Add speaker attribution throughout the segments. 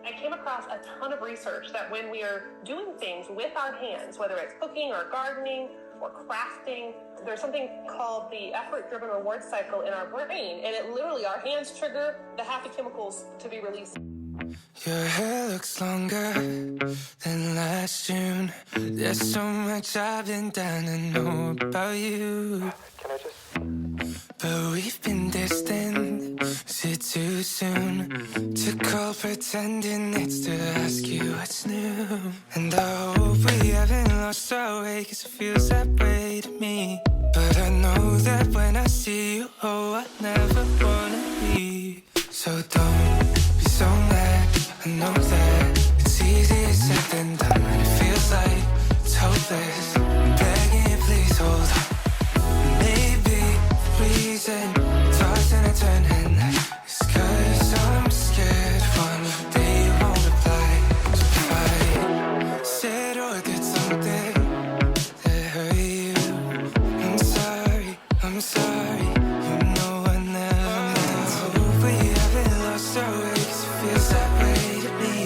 Speaker 1: I came across a ton of research that when we are doing things with our hands, whether it's cooking or gardening or crafting, there's something called the effort-driven reward cycle in our brain, and it literally, our hands trigger the happy chemicals to be released.
Speaker 2: Your hair looks longer than last June. There's so much I've been dying to know about you.
Speaker 3: Can I just...
Speaker 2: But we've been distant. Is it too soon to call pretending it's to ask you what's new? And I hope we haven't lost our way, 'cause it feels that way to me. But I know that when I see you, oh, I never wanna leave. So don't be so mad. I know that it's easier said than done, and it feels like it's hopeless. I'm begging you, please hold on. Maybe the reason tossing and turning is 'cause I'm scared one day you won't reply. So if I said or did something that hurt you, I'm sorry, I'm sorry. You know I never meant to. Hope we haven't lost our way, 'cause it feels that way to me.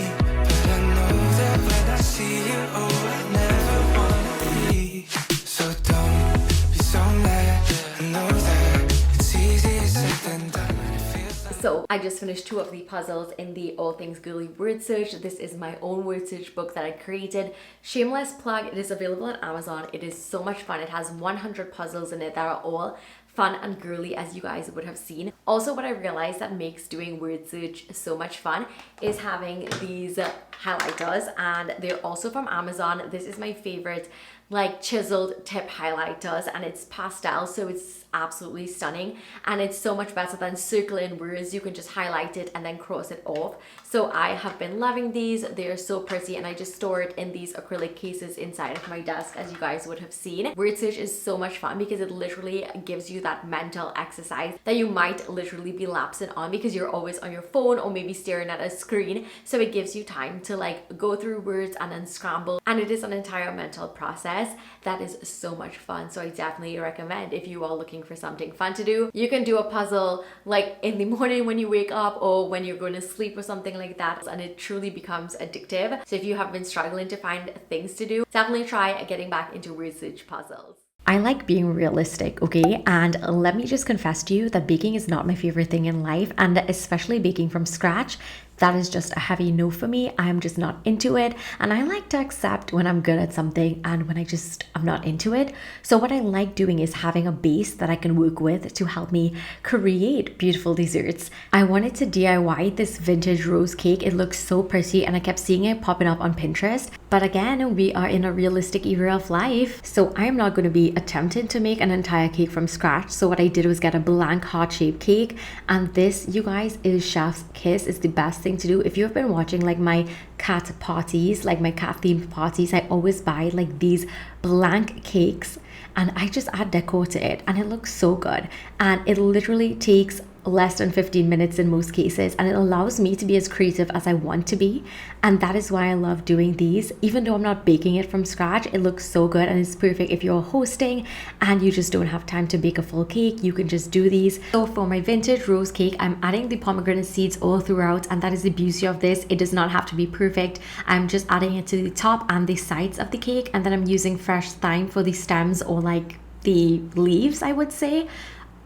Speaker 2: But I know that when I see you, oh, I never wanna leave. So don't be so mad. I know that it's easier said than done, and it feels like...
Speaker 4: So I just finished 2 of the puzzles in the All Things Girly word search. This is my own word search book that I created. Shameless plug, it is available on Amazon. It is so much fun. It has 100 puzzles in it that are all fun and girly, as you guys would have seen. Also, what I realized that makes doing word search so much fun is having these highlighters, and they're also from Amazon. This is my favorite, like chiseled tip highlighters, and it's pastel, so it's absolutely stunning, and it's so much better than circling words. You can just highlight it and then cross it off. So I have been loving these. They're so pretty, and I just store it in these acrylic cases inside of my desk, as you guys would have seen. Word search is so much fun because it literally gives you that mental exercise that you might literally be lapsing on because you're always on your phone or maybe staring at a screen. So it gives you time to like go through words and then scramble, and it is an entire mental process that is so much fun. So I definitely recommend, if you are looking for something fun to do, you can do a puzzle like in the morning when you wake up or when you're going to sleep or something like that, and it truly becomes addictive. So if you have been struggling to find things to do, definitely try getting back into word search puzzles. I like being realistic, okay? And let me just confess to you that baking is not my favorite thing in life, and especially baking from scratch. That is just a heavy no for me. I'm just not into it, and I like to accept when I'm good at something and when I'm not into it. So what I like doing is having a base that I can work with to help me create beautiful desserts. I wanted to DIY this vintage rose cake. It looks so pretty, and I kept seeing it popping up on Pinterest. But again, we are in a realistic era of life, so I'm not going to be attempting to make an entire cake from scratch. So what I did was get a blank heart-shaped cake, and this, you guys, is chef's kiss. It's the best thing to do. If you've been watching like my cat parties, like my cat themed parties, I always buy like these blank cakes and I just add decor to it, and it looks so good, and it literally takes less than 15 minutes in most cases, and it allows me to be as creative as I want to be. And that is why I love doing these. Even though I'm not baking it from scratch, it looks so good, and it's perfect if you're hosting and you just don't have time to bake a full cake. You can just do these. So for my vintage rose cake, I'm adding the pomegranate seeds all throughout, and that is the beauty of this. It does not have to be perfect. I'm just adding it to the top and the sides of the cake, and then I'm using fresh thyme for the stems, or like the leaves, I would say.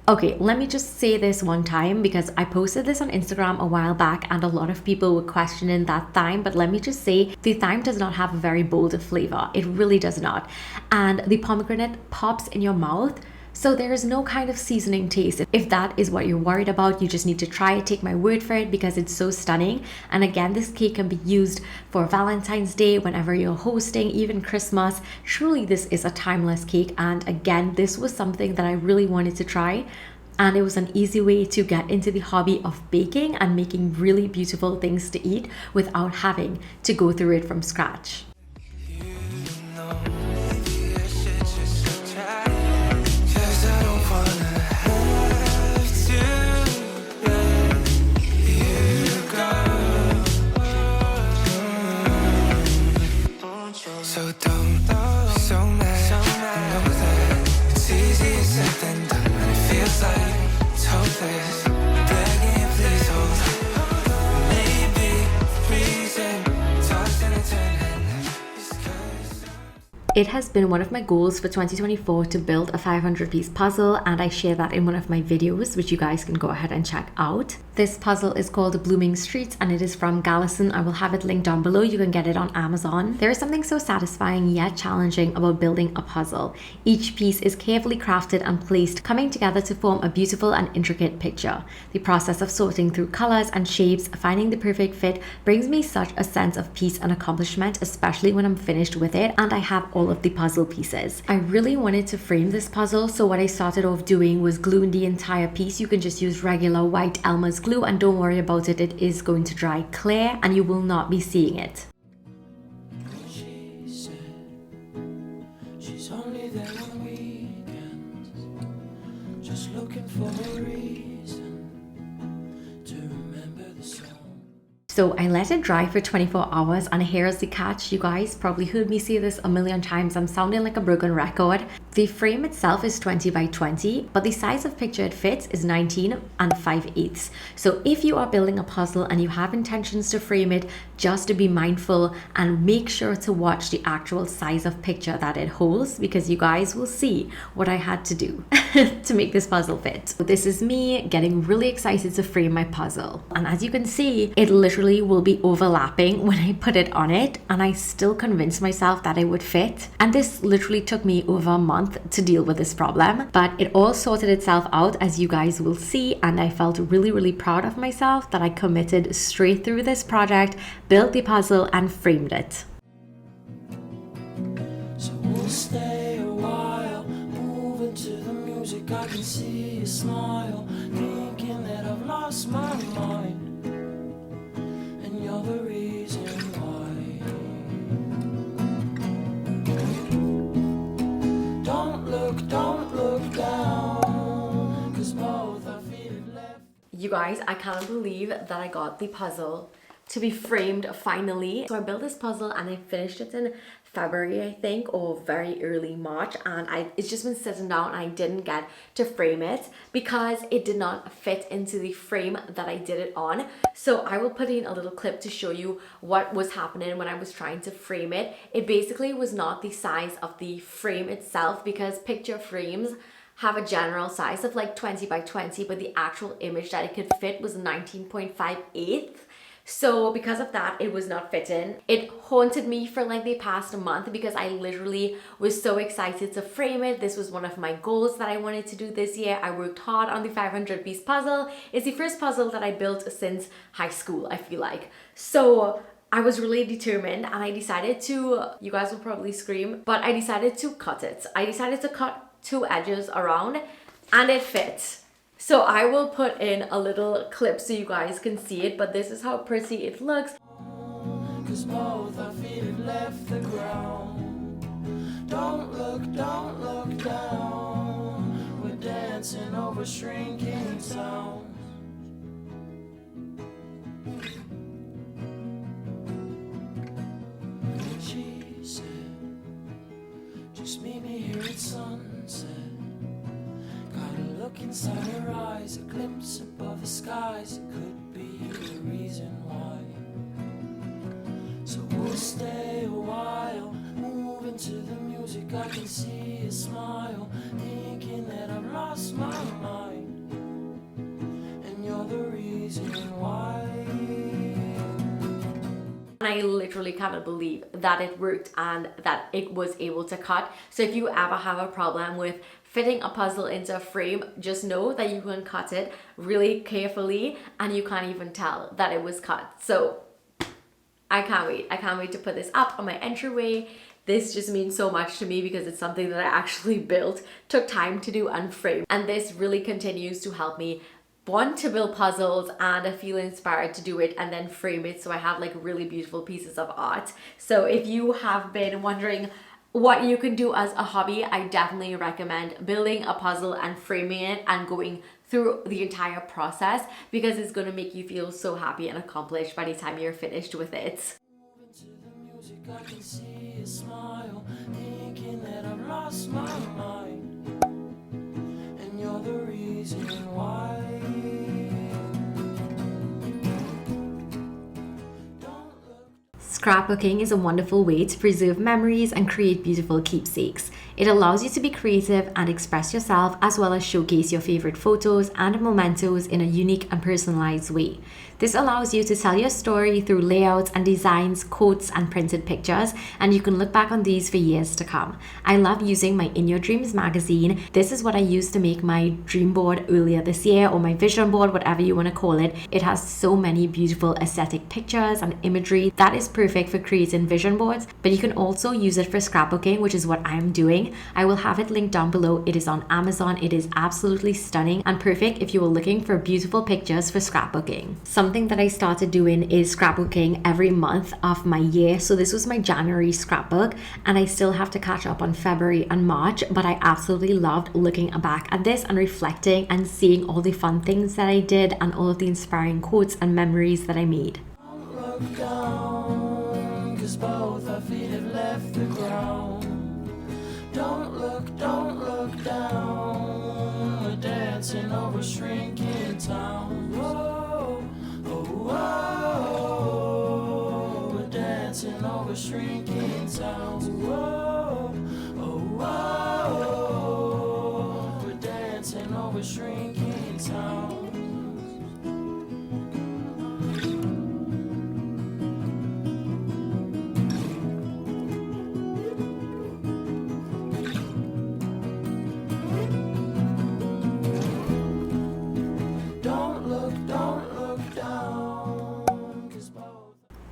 Speaker 4: Okay, let me just say this one time, because I posted this on Instagram a while back and a lot of people were questioning that thyme, but let me just say the thyme does not have a very bold flavor. It really does not. And the pomegranate pops in your mouth, so there is no kind of seasoning taste. If that is what you're worried about, you just need to try it. Take my word for it, because it's so stunning. And again, this cake can be used for Valentine's Day, whenever you're hosting, even Christmas. Truly, this is a timeless cake. And again, this was something that I really wanted to try. And it was an easy way to get into the hobby of baking and making really beautiful things to eat without having to go through it from scratch.
Speaker 2: So don't be so mad. I know that it's easier said than done, and it feels like it's hopeless. Begging you, please hold on. Maybe
Speaker 4: It has been one of my goals for 2024 to build a 500-piece puzzle, and I share that in one of my videos, which you guys can go ahead and check out. This puzzle is called Blooming Streets and it is from Gallison. I will have it linked down below. You can get it on Amazon. There is something so satisfying yet challenging about building a puzzle. Each piece is carefully crafted and placed, coming together to form a beautiful and intricate picture. The process of sorting through colors and shapes, finding the perfect fit, brings me such a sense of peace and accomplishment, especially when I'm finished with it and I have all of the puzzle pieces. I really wanted to frame this puzzle, so what I started off doing was gluing the entire piece. You can just use regular white Elmer's glue and don't worry about it. It is going to dry clear and you will not be seeing it.
Speaker 2: She said she's only there on weekends, just looking for a reason to remember the song.
Speaker 4: So I let it dry for 24 hours and here's the catch. You guys probably heard me say this a million times. I'm sounding like a broken record. The frame itself is 20 by 20, but the size of picture it fits is 19 and 5/8. So if you are building a puzzle and you have intentions to frame it, just to be mindful and make sure to watch the actual size of picture that it holds, because you guys will see what I had to do to make this puzzle fit. So this is me getting really excited to frame my puzzle. And as you can see, it literally will be overlapping when I put it on it, and I still convinced myself that it would fit. And this literally took me over a month to deal with this problem, but it all sorted itself out, as you guys will see, and I felt really proud of myself that I committed straight through this project, built the puzzle and framed it.
Speaker 2: So we'll stay a while, moving to the music. I can see you smile, thinking that I've lost my mind, and you're the reason why. Don't look down, 'cause both our feet have left.
Speaker 4: You guys, I can't believe that I got the puzzle to be framed finally. So I built this puzzle and I finished it in February, I think, or very early March, and it's just been sitting down and I didn't get to frame it because it did not fit into the frame that I did it on. So I will put in a little clip to show you what was happening when I was trying to frame it. It basically was not the size of the frame itself, because picture frames have a general size of like 20 by 20, but the actual image that it could fit was 19.58. So because of that, it was not fitting. It haunted me for like the past month because I literally was so excited to frame it. This was one of my goals that I wanted to do this year. I worked hard on the 500-piece puzzle. It's the first puzzle that I built since high school, I feel like. So I was really determined and I decided to, you guys will probably scream, but I decided to cut it. I decided to cut 2 edges around and it fit. So I will put in a little clip so you guys can see it, but this is how pretty it looks.
Speaker 2: 'Cause both our feet have left the ground. Don't look down. We're dancing over shrinking town. She said, just meet me here at sunset. Got a look inside her eyes, a glimpse above the skies. It could be the reason why. So we'll stay a while, moving to the music. I can see you smile, thinking that I've lost my mind, and you're the reason why.
Speaker 4: I literally cannot believe that it worked and that it was able to cut. So if you ever have a problem with fitting a puzzle into a frame, just know that you can cut it really carefully and you can't even tell that it was cut. So I can't wait. I can't wait to put this up on my entryway. This just means so much to me because it's something that I actually built, took time to do and frame. And this really continues to help me want to build puzzles and I feel inspired to do it and then frame it so I have like really beautiful pieces of art. So if you have been wondering what you can do as a hobby, I definitely recommend building a puzzle and framing it and going through the entire process because it's going to make you feel so happy and accomplished by the time you're finished with it.
Speaker 2: I can see you smile, thinking that I've lost my mind, and you're the reason why.
Speaker 4: Scrapbooking is a wonderful way to preserve memories and create beautiful keepsakes. It allows you to be creative and express yourself, as well as showcase your favorite photos and mementos in a unique and personalized way. This allows you to tell your story through layouts and designs, quotes, and printed pictures, and you can look back on these for years to come. I love using my In Your Dreams magazine. This is what I used to make my dream board earlier this year, or my vision board, whatever you want to call it. It has so many beautiful aesthetic pictures and imagery that is perfect for creating vision boards, but you can also use it for scrapbooking, which is what I'm doing. I will have it linked down below. It is on Amazon. It is absolutely stunning and perfect if you are looking for beautiful pictures for scrapbooking. Something that I started doing is scrapbooking every month of my year. So this was my January scrapbook, and I still have to catch up on February and March, but I absolutely loved looking back at this and reflecting and seeing all the fun things that I did and all of the inspiring quotes and memories that I made.
Speaker 2: Don't look down, 'cause both our feet have left the ground. Don't look down, we're dancing over shrinking town. Whoa, oh, whoa, we're dancing over shrinking town. Whoa, oh, whoa, we're dancing over shrinking town.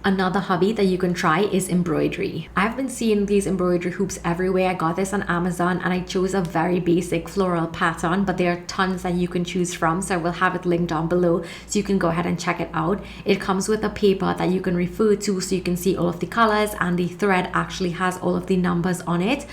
Speaker 4: Another hobby that you can try is embroidery. I've been seeing these embroidery hoops everywhere. I got this on Amazon and I chose a very basic floral pattern, but there are tons that you can choose from, so I will have it linked down below so you can go ahead and check it out. It comes with a paper that you can refer to so you can see all of the colors, and the thread actually has all of the numbers on it.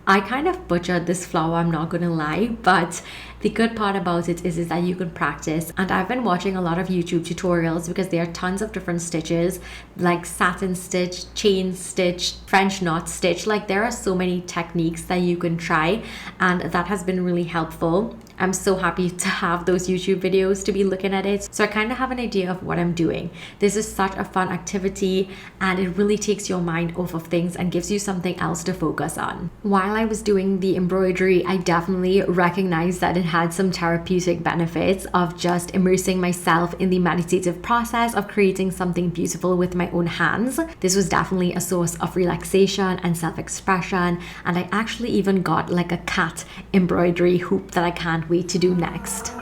Speaker 4: I kind of butchered this flower, I'm not gonna lie, but the good part about it is that you can practice. And I've been watching a lot of YouTube tutorials because there are tons of different stitches, like satin stitch, chain stitch, French knot stitch. Like, there are so many techniques that you can try, and that has been really helpful. I'm so happy to have those YouTube videos to be looking at it, so I kind of have an idea of what I'm doing. This is such a fun activity, and it really takes your mind off of things and gives you something else to focus on. While I was doing the embroidery, I definitely recognized that it had some therapeutic benefits of just immersing myself in the meditative process of creating something beautiful with my own hands. This was definitely a source of relaxation and self-expression, and I actually even got like a cat embroidery hoop that I can't wait to do next.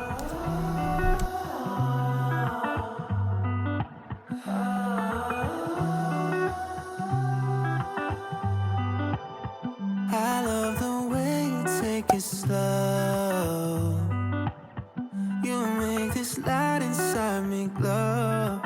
Speaker 2: I love the way you take it slow. You make this light inside me glow.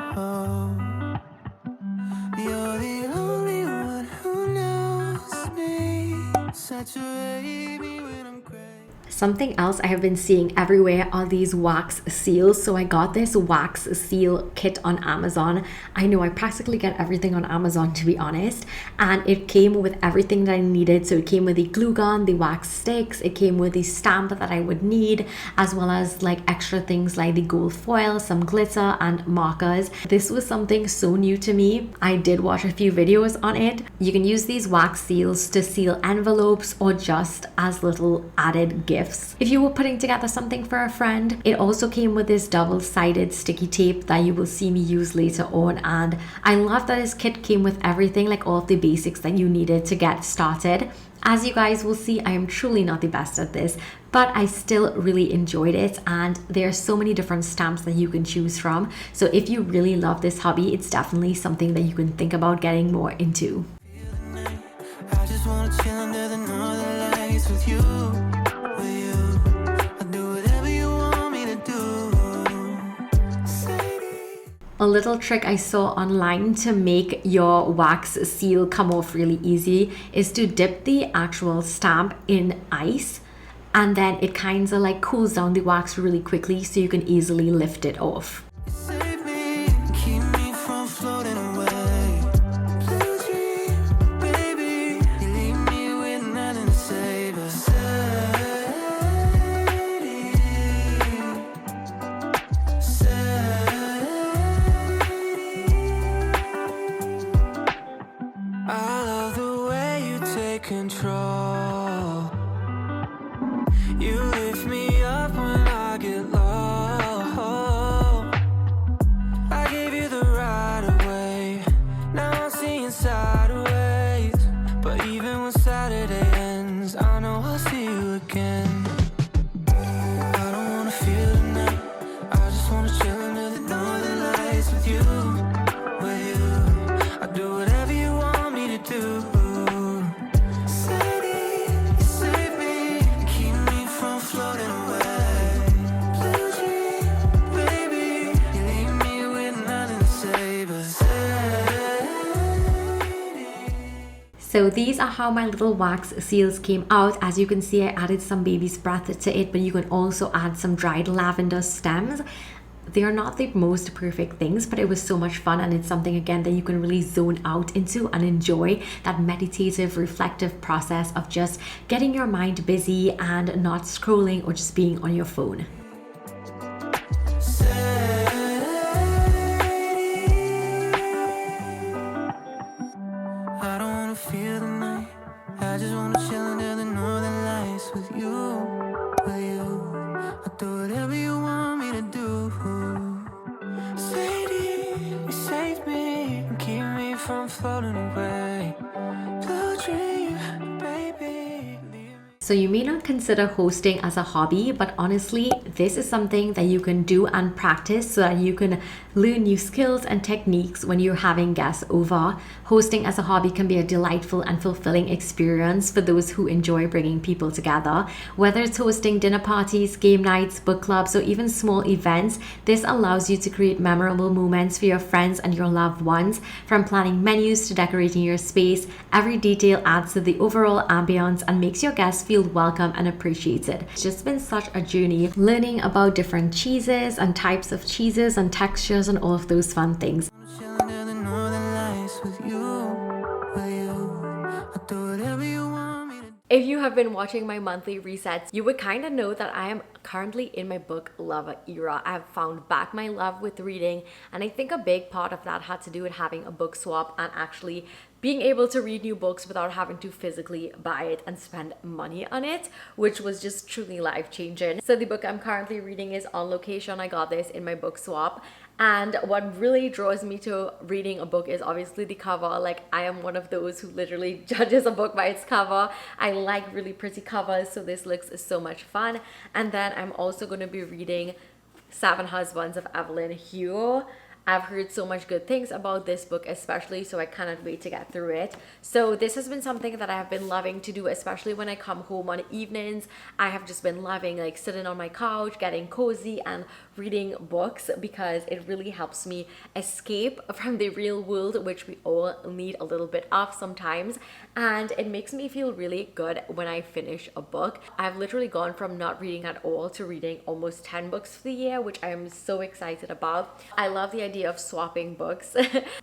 Speaker 2: You're the only one who knows me. Saturate me when I'm crazy.
Speaker 4: Something else I have been seeing everywhere are these wax seals. So I got this wax seal kit on Amazon. I know I practically get everything on Amazon, to be honest, and it came with everything that I needed. So it came with the glue gun, the wax sticks, it came with the stamp that I would need, as well as like extra things like the gold foil, some glitter, and markers. This was something so new to me. I did watch a few videos on it. You can use these wax seals to seal envelopes or just as little added gifts if you were putting together something for a friend. It also came with this double-sided sticky tape that you will see me use later on, and I love that this kit came with everything, like all of the basics that you needed to get started. As you guys will see, I am truly not the best at this, but I still really enjoyed it, and there are so many different stamps that you can choose from. So if you really love this hobby, it's definitely something that you can think about getting more into.
Speaker 2: I just wanna chill under the northern lights with you. I'll do whatever you want me to do.
Speaker 4: A little trick I saw online to make your wax seal come off really easy is to dip the actual stamp in ice, and then it kind of like cools down the wax really quickly so you can easily lift it off.
Speaker 2: Save me, keep me from floating away. Please dream, baby. You leave me with nothing to say but control. You lift me up when I get low. I gave you the right of way. Now I'm seeing sideways. But even when Saturday ends, I know I'll see you again. I don't wanna feel the night. I just wanna chill under the northern lights with you. With you, I'll do whatever you want me to do.
Speaker 4: So these are how my little wax seals came out. As you can see, I added some baby's breath to it, but you can also add some dried lavender stems. They are not the most perfect things, but it was so much fun, and it's something again that you can really zone out into and enjoy that meditative, reflective process of just getting your mind busy and not scrolling or just being on your phone.
Speaker 2: Feel the night. I just wanna chill under the northern lights with you, with you. I'll do whatever you want me to do. Sadie, you save me and keep me from floating away. Blue dream, baby.
Speaker 4: So you may not consider hosting as a hobby, but honestly, this is something that you can do and practice so that you can learn new skills and techniques when you're having guests over. Hosting as a hobby can be a delightful and fulfilling experience for those who enjoy bringing people together. Whether it's hosting dinner parties, game nights, book clubs, or even small events, this allows you to create memorable moments for your friends and your loved ones. From planning menus to decorating your space, every detail adds to the overall ambience and makes your guests feel welcome and appreciated. It's just been such a journey learning about different cheeses and types of cheeses and textures and all of those fun things. If you have been watching my monthly resets, you would kind of know that I am currently in my book lover era. I have found back my love with reading, and I think a big part of that had to do with having a book swap and actually being able to read new books without having to physically buy it and spend money on it, which was just truly life-changing. So the book I'm currently reading is On Location. I got this in my book swap. And what really draws me to reading a book is obviously the cover. Like, I am one of those who literally judges a book by its cover. I like really pretty covers, so this looks so much fun. And then I'm also going to be reading Seven Husbands of Evelyn Hugo. I've heard so much good things about this book especially, so I cannot wait to get through it. So this has been something that I have been loving to do, especially when I come home on evenings. I have just been loving like sitting on my couch, getting cozy and reading books, because it really helps me escape from the real world, which we all need a little bit of sometimes. And it makes me feel really good when I finish a book. I've literally gone from not reading at all to reading almost 10 books for the year, which I am so excited about. I love the idea of swapping books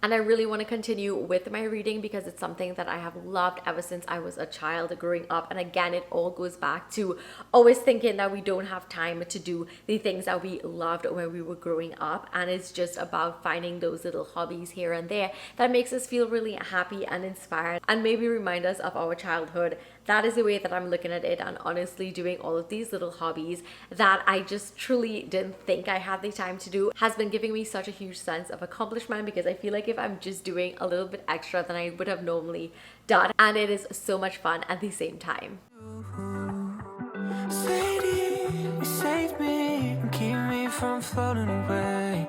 Speaker 4: and I really want to continue with my reading because it's something that I have loved ever since I was a child growing up. And again, it all goes back to always thinking that we don't have time to do the things that we loved when we were growing up, and it's just about finding those little hobbies here and there that makes us feel really happy and inspired and maybe remind us of our childhood. That is the way that I'm looking at it, and honestly doing all of these little hobbies that I just truly didn't think I had the time to do has been giving me such a huge sense of accomplishment, because I feel like if I'm just doing a little bit extra than I would have normally done, and it is so much fun at the same time.
Speaker 2: Sadie, save me and keep me from floating away.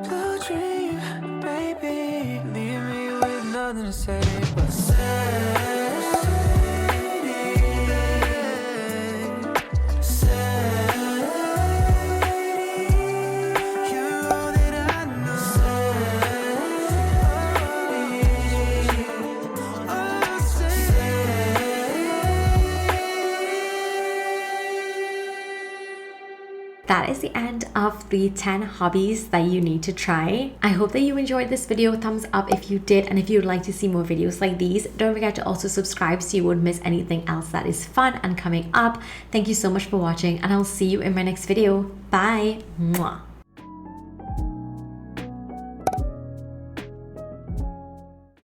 Speaker 2: Blue dream, baby, leave me with nothing to say but say.
Speaker 4: That is the end of the 10 hobbies that you need to try. I hope that you enjoyed this video. Thumbs up if you did, and if you'd like to see more videos like these, don't forget to also subscribe so you won't miss anything else that is fun and coming up. Thank you so much for watching, and I'll see you in my next video. Bye. Mwah.